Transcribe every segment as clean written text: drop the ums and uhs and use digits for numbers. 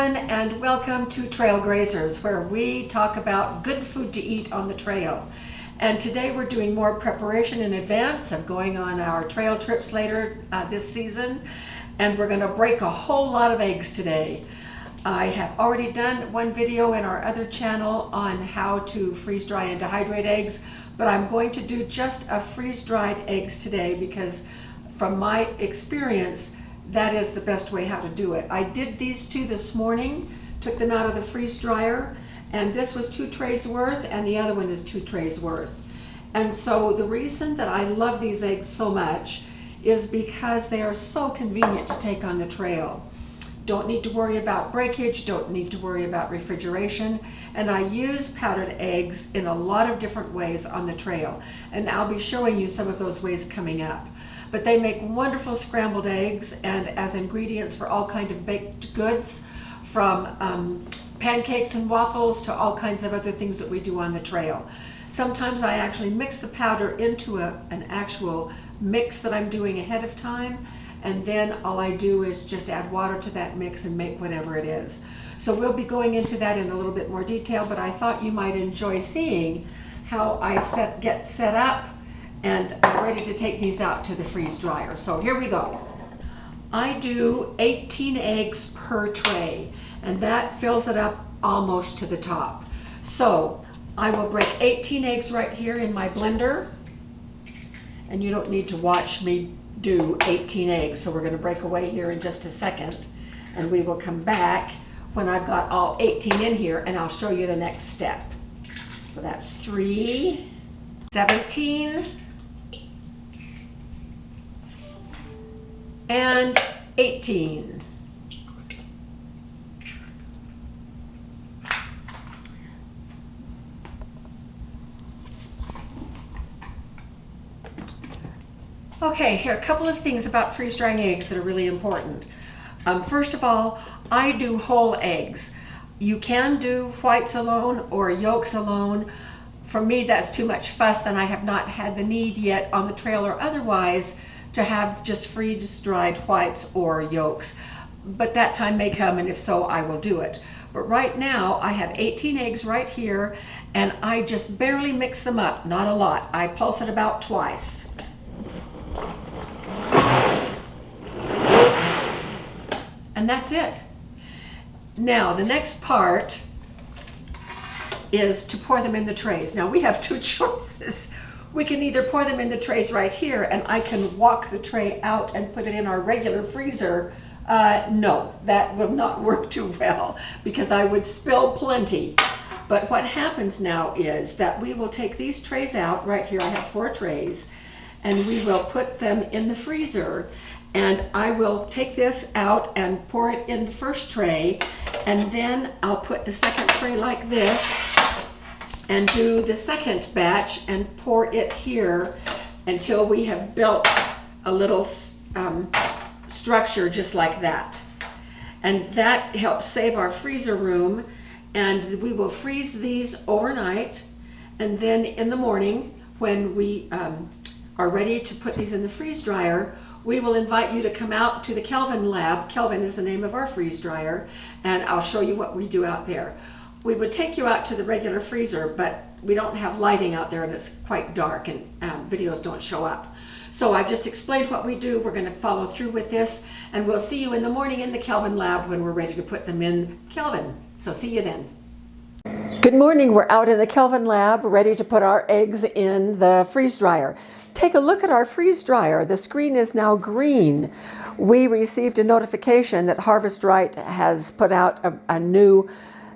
everyone, and welcome to Trail Grazers, where we talk about good food to eat on the trail. And today we're doing more preparation in advance of going on our trail trips later this season, and we're going to break a whole lot of eggs today. I have already done one video in our other channel on how to freeze dry and dehydrate eggs, but I'm going to do just a freeze-dried eggs today because from my experience that is the best way how to do it. I did these two this morning, took them out of the freeze dryer, and this was 2 trays worth and the other one is 2 trays worth. And so the reason that I love these eggs so much is because they are so convenient to take on the trail. Don't need to worry about breakage, don't need to worry about refrigeration, and I use powdered eggs in a lot of different ways on the trail, and I'll be showing you some of those ways coming up. But they make wonderful scrambled eggs and as ingredients for all kinds of baked goods, from pancakes and waffles to all kinds of other things that we do on the trail. Sometimes I actually mix the powder into an actual mix that I'm doing ahead of time, and then all I do is just add water to that mix and make whatever it is. So we'll be going into that in a little bit more detail, but I thought you might enjoy seeing how I get set up and I'm ready to take these out to the freeze dryer. So here we go. I do 18 eggs per tray, and that fills it up almost to the top. So I will break 18 eggs right here in my blender, and you don't need to watch me do 18 eggs. So we're going to break away here in just a second, and we will come back when I've got all 18 in here, and I'll show you the next step. So that's 3, 17, and 18. Okay, here are a couple of things about freeze drying eggs that are really important. First of all, I do whole eggs. You can do whites alone or yolks alone. For me, that's too much fuss, and I have not had the need yet on the trail or otherwise to have just freeze-dried whites or yolks. But that time may come, and if so, I will do it. But right now, I have 18 eggs right here, and I just barely mix them up, not a lot. I pulse it about twice. And that's it. Now, the next part is to pour them in the trays. Now, we have 2 choices. We can either pour them in the trays right here, and I can walk the tray out and put it in our regular freezer. No, that will not work too well because I would spill plenty. But what happens now is that we will take these trays out. Right here I have 4 trays, and we will put them in the freezer, and I will take this out and pour it in the first tray, and then I'll put the second tray like this and do the second batch and pour it here until we have built a little structure just like that. And that helps save our freezer room, and we will freeze these overnight, and then in the morning when we are ready to put these in the freeze dryer, we will invite you to come out to the Kelvin lab. Kelvin is the name of our freeze dryer, and I'll show you what we do out there. We would take you out to the regular freezer, but we don't have lighting out there and it's quite dark, and videos don't show up. So I've just explained what we do. We're going to follow through with this, and we'll see you in the morning in the Kelvin lab when we're ready to put them in Kelvin. So see you then. Good morning. We're out in the Kelvin lab ready to put our eggs in the freeze dryer. Take a look at our freeze dryer. The screen is now green. We received a notification that Harvest Right has put out a new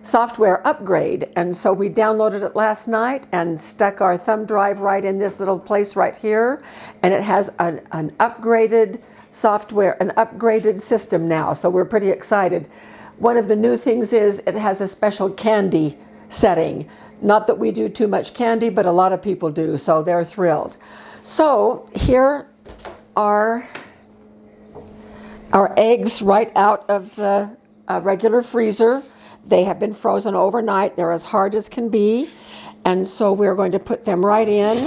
software upgrade, and so we downloaded it last night and stuck our thumb drive right in this little place right here, and it has an upgraded software, an upgraded system now, so we're pretty excited. One of the new things is it has a special candy setting. Not that we do too much candy, but a lot of people do, so they're thrilled. So here are our eggs right out of the regular freezer. They have been frozen overnight. They're as hard as can be. And so we're going to put them right in.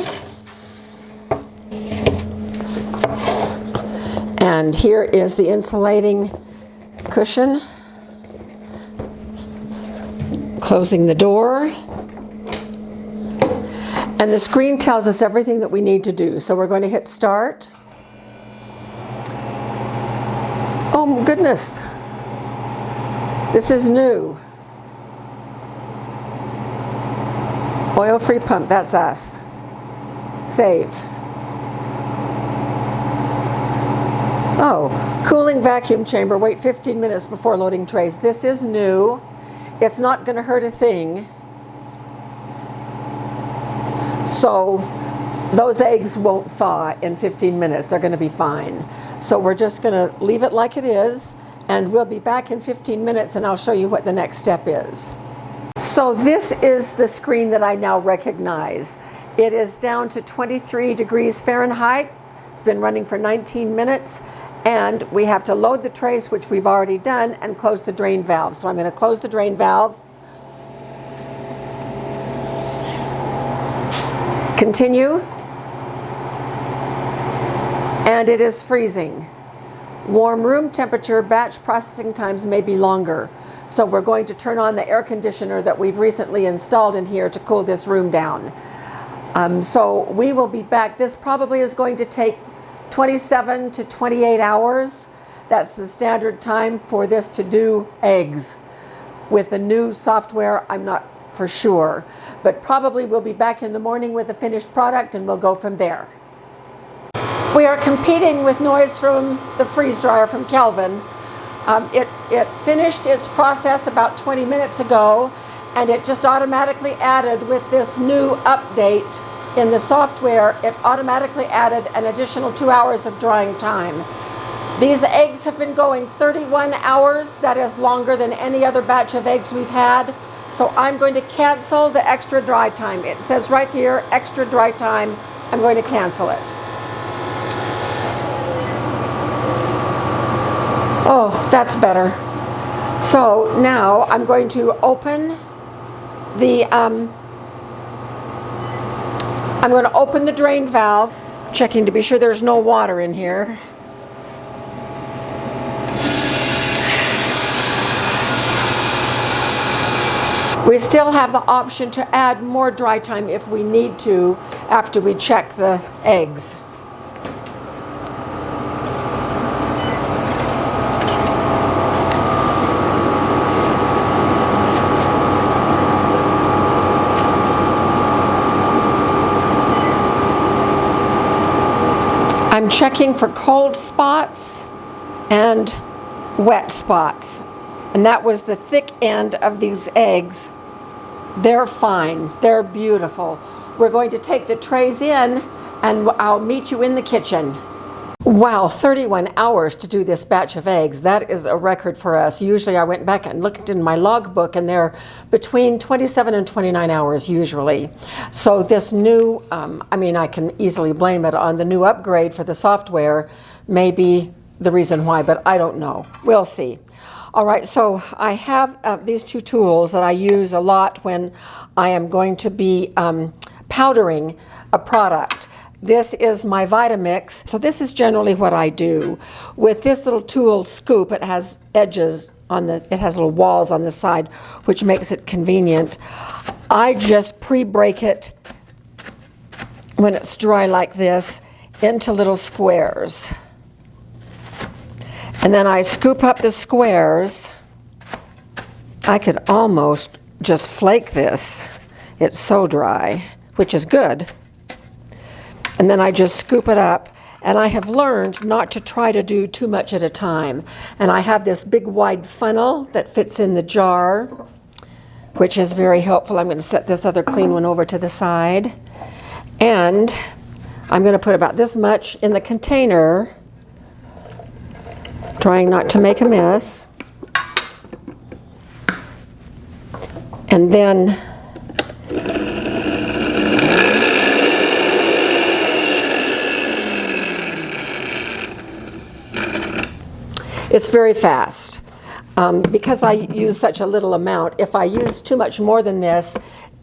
And here is the insulating cushion closing the door. And the screen tells us everything that we need to do. So we're going to hit start. Oh my goodness. This is new. Oil-free pump, that's us. Save. Oh, cooling vacuum chamber, wait 15 minutes before loading trays. This is new. It's not going to hurt a thing. So those eggs won't thaw in 15 minutes. They're going to be fine. So we're just going to leave it like it is, and we'll be back in 15 minutes and I'll show you what the next step is. So this is the screen that I now recognize. It is down to 23 degrees Fahrenheit. It's been running for 19 minutes. And we have to load the trays, which we've already done, and close the drain valve. So I'm going to close the drain valve. Continue. And it is freezing. Warm room temperature, batch processing times may be longer. So we're going to turn on the air conditioner that we've recently installed in here to cool this room down. So we will be back. This probably is going to take 27 to 28 hours. That's the standard time for this to do eggs. With the new software, I'm not for sure, but probably we'll be back in the morning with a finished product and we'll go from there. We are competing with noise from the freeze dryer from Kelvin. It finished its process about 20 minutes ago, and it just automatically added with this new update in the software, it automatically added an additional 2 hours of drying time. These eggs have been going 31 hours. That is longer than any other batch of eggs we've had. So I'm going to cancel the extra dry time. It says right here, extra dry time. I'm going to cancel it. Oh, that's better. So now I'm going to open the I'm going to open the drain valve, checking to be sure there's no water in here. We still have the option to add more dry time if we need to after we check the eggs. I'm checking for cold spots and wet spots. And that was the thick end of these eggs. They're fine. They're beautiful. We're going to take the trays in and I'll meet you in the kitchen. Wow, 31 hours to do this batch of eggs. That is a record for us. Usually I went back and looked in my logbook and they're between 27 and 29 hours usually. So this new, I can easily blame it on the new upgrade for the software, may be the reason why, but I don't know. We'll see. All right, so I have these two tools that I use a lot when I am going to be powdering a product. This is my Vitamix. So this is generally what I do. With this little tool scoop, it has edges on it has little walls on the side, which makes it convenient. I just pre-break it when it's dry like this into little squares. And then I scoop up the squares. I could almost just flake this. It's so dry, which is good. And then I just scoop it up. And I have learned not to try to do too much at a time. And I have this big wide funnel that fits in the jar, which is very helpful. I'm going to set this other clean one over to the side. And I'm going to put about this much in the container, trying not to make a mess. And then it's very fast. Because I use such a little amount, if I use too much more than this,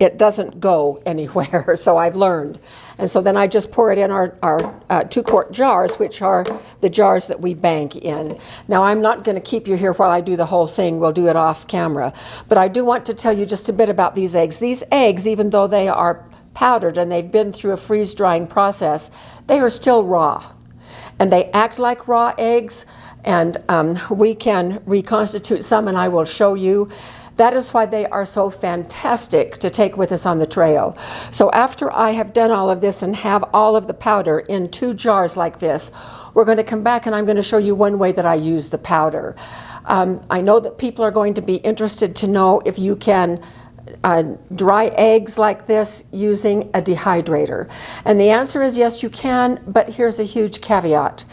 it doesn't go anywhere, so I've learned. And so then I just pour it in our 2-quart jars, which are the jars that we bank in. Now, I'm not going to keep you here while I do the whole thing. We'll do it off camera. But I do want to tell you just a bit about these eggs. These eggs, even though they are powdered and they've been through a freeze-drying process, they are still raw. And they act like raw eggs, and we can reconstitute some, and I will show you. That is why they are so fantastic to take with us on the trail. So after I have done all of this and have all of the powder in 2 jars like this, we're going to come back and I'm going to show you one way that I use the powder. I know that people are going to be interested to know if you can dry eggs like this using a dehydrator. And the answer is yes, you can, but here's a huge caveat.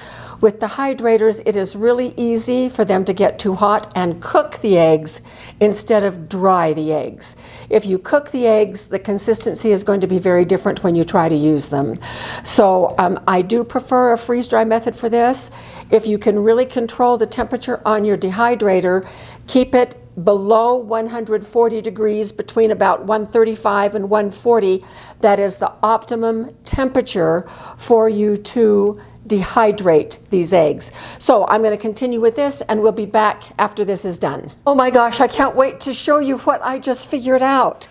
With the hydrators, it is really easy for them to get too hot and cook the eggs instead of dry the eggs. If you cook the eggs, the consistency is going to be very different when you try to use them. So I do prefer a freeze-dry method for this. If you can really control the temperature on your dehydrator, keep it below 140 degrees, between about 135 and 140. That is the optimum temperature for you to dehydrate these eggs. So I'm going to continue with this and we'll be back after this is done. Oh my gosh, I can't wait to show you what I just figured out.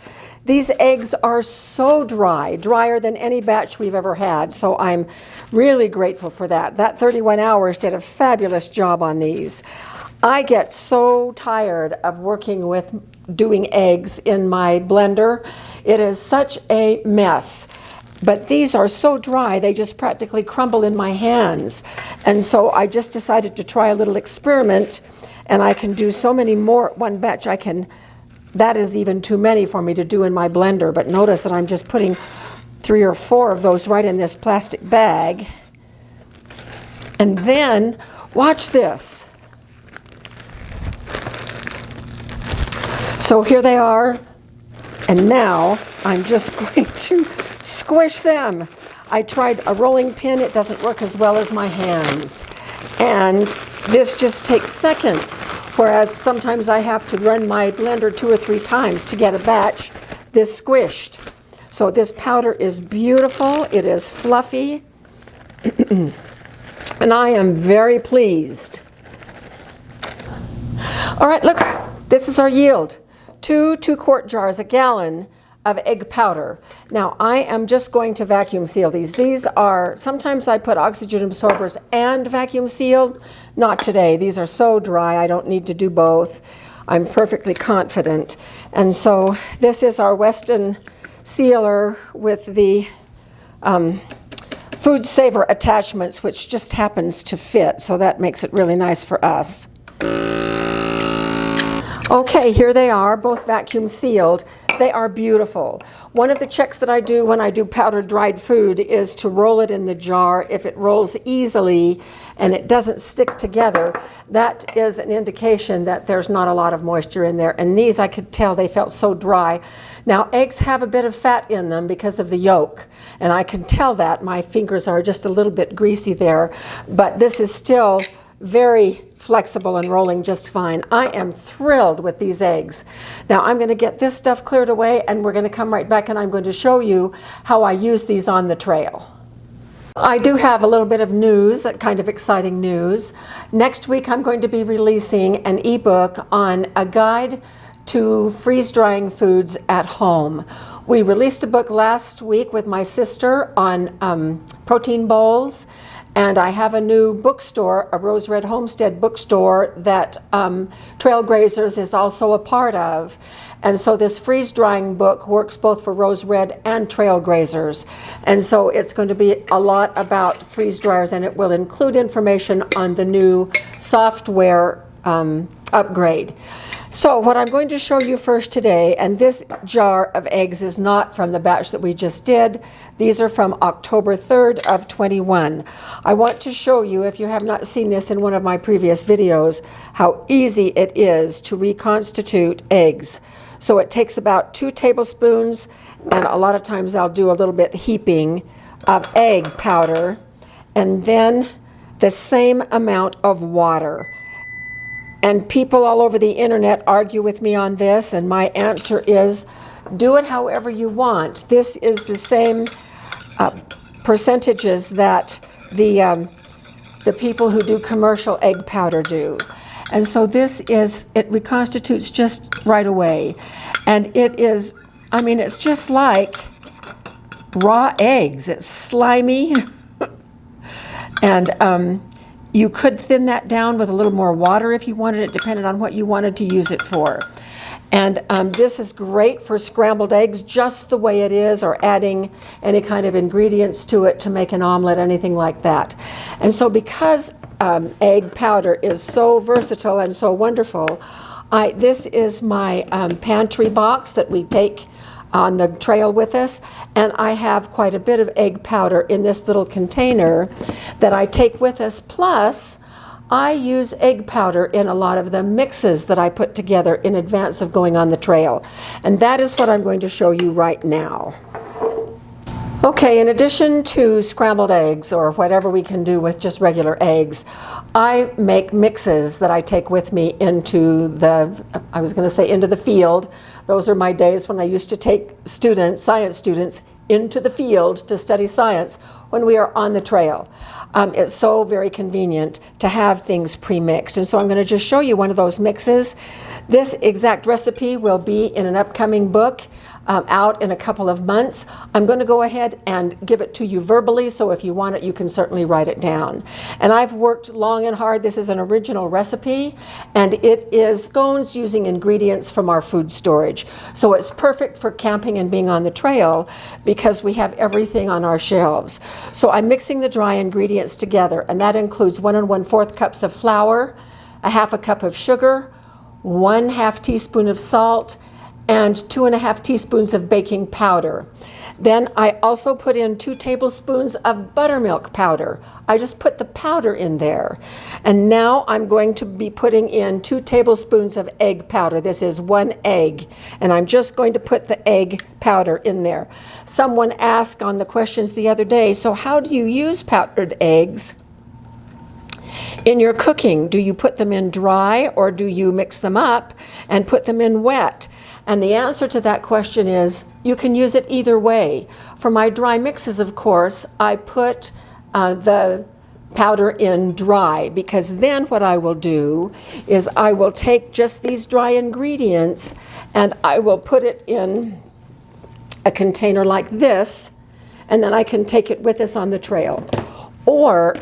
These eggs are so dry, drier than any batch we've ever had, so I'm really grateful for that. That 31 hours did a fabulous job on these. I get so tired of working with doing eggs in my blender. It is such a mess. But these are so dry, they just practically crumble in my hands. And so I just decided to try a little experiment, and I can do so many more at one batch. That is even too many for me to do in my blender, but notice that I'm just putting 3 or 4 of those right in this plastic bag. And then, watch this. So here they are, and now I'm just going to squish them. I tried a rolling pin. It doesn't work as well as my hands. And this just takes seconds, whereas sometimes I have to run my blender 2 or 3 times to get a batch this squished. So this powder is beautiful. It is fluffy. And I am very pleased. All right, look, this is our yield. 2 2-quart jars, a gallon of egg powder. Now I am just going to vacuum seal these. These are, sometimes I put oxygen absorbers and vacuum seal. Not today. These are so dry I don't need to do both. I'm perfectly confident. And so this is our Weston sealer with the food saver attachments, which just happens to fit, so that makes it really nice for us. Okay, here they are, both vacuum sealed. They are beautiful. One of the checks that I do when I do powdered dried food is to roll it in the jar. If it rolls easily and it doesn't stick together, that is an indication that there's not a lot of moisture in there. And these, I could tell they felt so dry. Now, eggs have a bit of fat in them because of the yolk, and I can tell that. My fingers are just a little bit greasy there, but this is still very flexible and rolling just fine. I am thrilled with these eggs. Now I'm going to get this stuff cleared away and we're going to come right back and I'm going to show you how I use these on the trail. I do have a little bit of news, kind of exciting news. Next week I'm going to be releasing an ebook on a guide to freeze-drying foods at home. We released a book last week with my sister on protein bowls. And I have a new bookstore, a RoseRed Homestead bookstore that Trail Grazers is also a part of. And so this freeze-drying book works both for RoseRed and Trail Grazers. And so it's going to be a lot about freeze dryers, and it will include information on the new software upgrade. So what I'm going to show you first today, and this jar of eggs is not from the batch that we just did. These are from October 3rd of 21. I want to show you, if you have not seen this in one of my previous videos, how easy it is to reconstitute eggs. So it takes about 2 tablespoons, and a lot of times I'll do a little bit heaping of egg powder, and then the same amount of water. And people all over the internet argue with me on this, and my answer is do it however you want. This is the same percentages that the people who do commercial egg powder do. And so this is, it reconstitutes just right away. And it is, I mean, it's just like raw eggs. It's slimy. And you could thin that down with a little more water if you wanted it, depending on what you wanted to use it for. And this is great for scrambled eggs just the way it is, or adding any kind of ingredients to it to make an omelet, anything like that. And so because egg powder is so versatile and so wonderful, this is my pantry box that we take on the trail with us, and I have quite a bit of egg powder in this little container that I take with us. Plus, I use egg powder in a lot of the mixes that I put together in advance of going on the trail. And that is what I'm going to show you right now. Okay, in addition to scrambled eggs or whatever we can do with just regular eggs, I make mixes that I take with me into into the field. Those are my days when I used to take science students, into the field to study science when we are on the trail. It's so very convenient to have things pre-mixed. And so I'm going to just show you one of those mixes. This exact recipe will be in an upcoming book out in a couple of months. I'm going to go ahead and give it to you verbally, so if you want it, you can certainly write it down. And I've worked long and hard. This is an original recipe, and it is scones using ingredients from our food storage. So it's perfect for camping and being on the trail because we have everything on our shelves. So I'm mixing the dry ingredients together, and that includes 1 1/4 cups of flour, a 1/2 cup of sugar, 1/2 teaspoon of salt, and 2 1/2 teaspoons of baking powder. Then I also put in 2 tablespoons of buttermilk powder. I just put the powder in there. And now I'm going to be putting in 2 tablespoons of egg powder. This is 1 egg, and I'm just going to put the egg powder in there. Someone asked on the questions the other day, so how do you use powdered eggs in your cooking? Do you put them in dry, or do you mix them up and put them in wet? And the answer to that question is you can use it either way. For my dry mixes, of course, I put the powder in dry, because then what I will do is I will take just these dry ingredients and I will put it in a container like this, and then I can take it with us on the trail. Or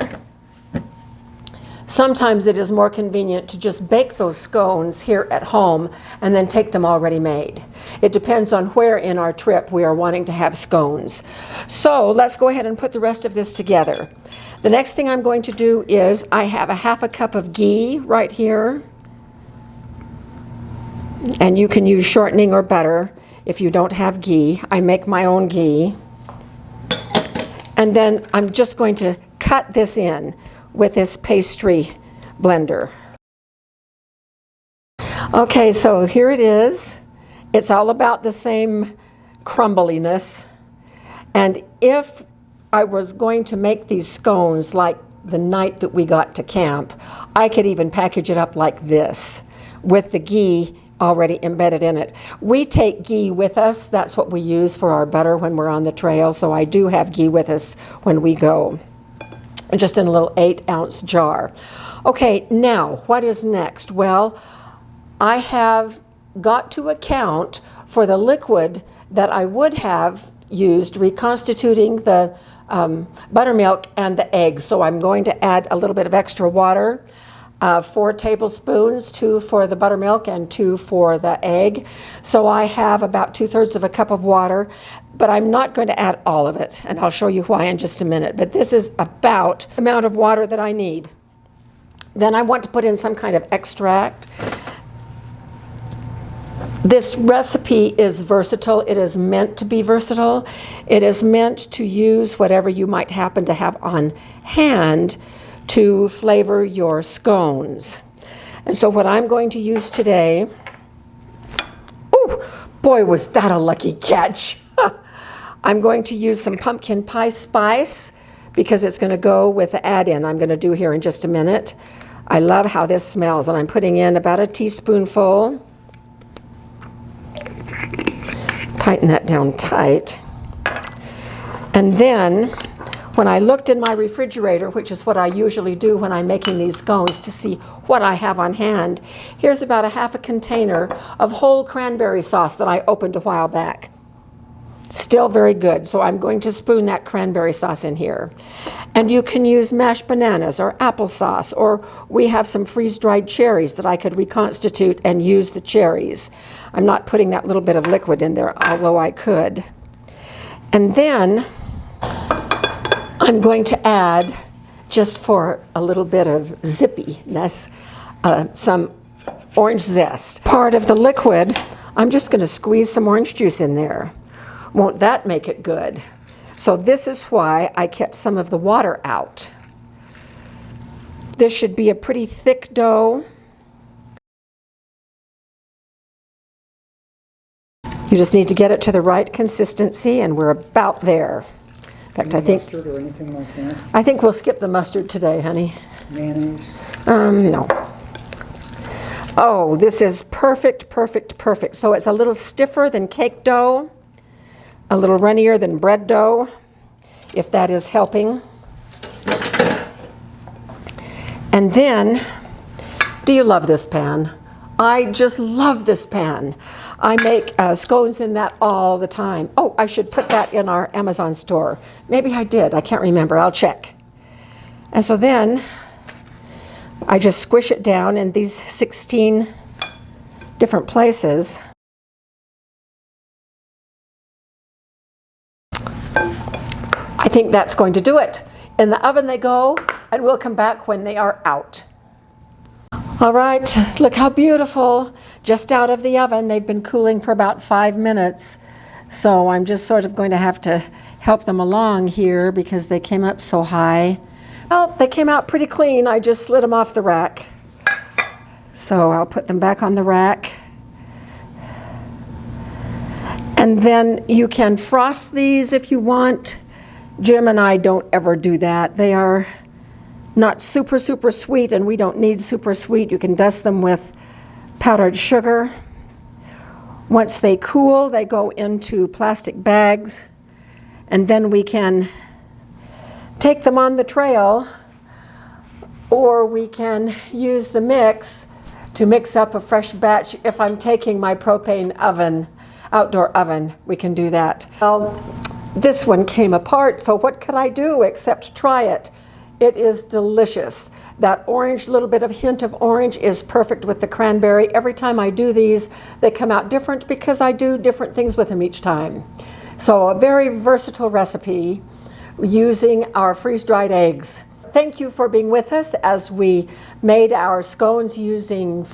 sometimes it is more convenient to just bake those scones here at home and then take them already made. It depends on where in our trip we are wanting to have scones. So let's go ahead and put the rest of this together. The next thing I'm going to do is I have a 1/2 cup of ghee right here. And you can use shortening or butter if you don't have ghee. I make my own ghee. And then I'm just going to cut this in with this pastry blender. Okay, so here it is. It's all about the same crumbliness. And if I was going to make these scones like the night that we got to camp, I could even package it up like this with the ghee already embedded in it. We take ghee with us. That's what we use for our butter when we're on the trail. So I do have ghee with us when we go, just in a little 8-ounce jar. Okay, now what is next? Well, I have got to account for the liquid that I would have used reconstituting the buttermilk and the eggs. So I'm going to add a little bit of extra water, 4 tablespoons, 2 for the buttermilk and 2 for the egg. So I have about 2/3 of a cup of water, but I'm not going to add all of it, and I'll show you why in just a minute. But this is about the amount of water that I need. Then I want to put in some kind of extract. This recipe is versatile. It is meant to be versatile. It is meant to use whatever you might happen to have on hand to flavor your scones. And so what I'm going to use today, oh boy, was that a lucky catch. I'm going to use some pumpkin pie spice because it's going to go with the add-in I'm going to do here in just a minute. I love how this smells, and I'm putting in about a teaspoonful. Tighten that down tight. And then when I looked in my refrigerator, which is what I usually do when I'm making these scones to see what I have on hand, here's about a half a container of whole cranberry sauce that I opened a while back. Still very good, so I'm going to spoon that cranberry sauce in here. And you can use mashed bananas or applesauce, or we have some freeze-dried cherries that I could reconstitute and use the cherries. I'm not putting that little bit of liquid in there, although I could. And then I'm going to add, just for a little bit of zippiness, some orange zest. Part of the liquid, I'm just going to squeeze some orange juice in there. Won't that make it good? So this is why I kept some of the water out. This should be a pretty thick dough. You just need to get it to the right consistency, and we're about there. In fact, I think mustard or anything like that? I think we'll skip the mustard today, honey. Mayonnaise? No. Oh, this is perfect, perfect, perfect. So it's a little stiffer than cake dough, a little runnier than bread dough, if that is helping. And then, do you love this pan? I just love this pan. I make scones in that all the time. Oh, I should put that in our Amazon store. Maybe I did, I can't remember, I'll check. And so then, I just squish it down in these 16 different places. I think that's going to do it. In the oven they go, and we'll come back when they are out. All right, look how beautiful. Just out of the oven. They've been cooling for about 5 minutes. So I'm just sort of going to have to help them along here because they came up so high. Well, they came out pretty clean. I just slid them off the rack. So I'll put them back on the rack. And then you can frost these if you want. Jim and I don't ever do that. They are not super, super sweet, and we don't need super sweet. You can dust them with powdered sugar. Once they cool, they go into plastic bags, and then we can take them on the trail, or we can use the mix to mix up a fresh batch. If I'm taking my propane oven, outdoor oven, we can do that. Well, this one came apart, so what could I do except try it? It is delicious. That orange, little bit of hint of orange is perfect with the cranberry. Every time I do these, they come out different because I do different things with them each time. So a very versatile recipe using our freeze-dried eggs. Thank you for being with us as we made our scones using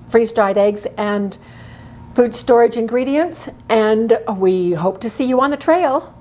freeze-dried eggs and food storage ingredients, and we hope to see you on the trail.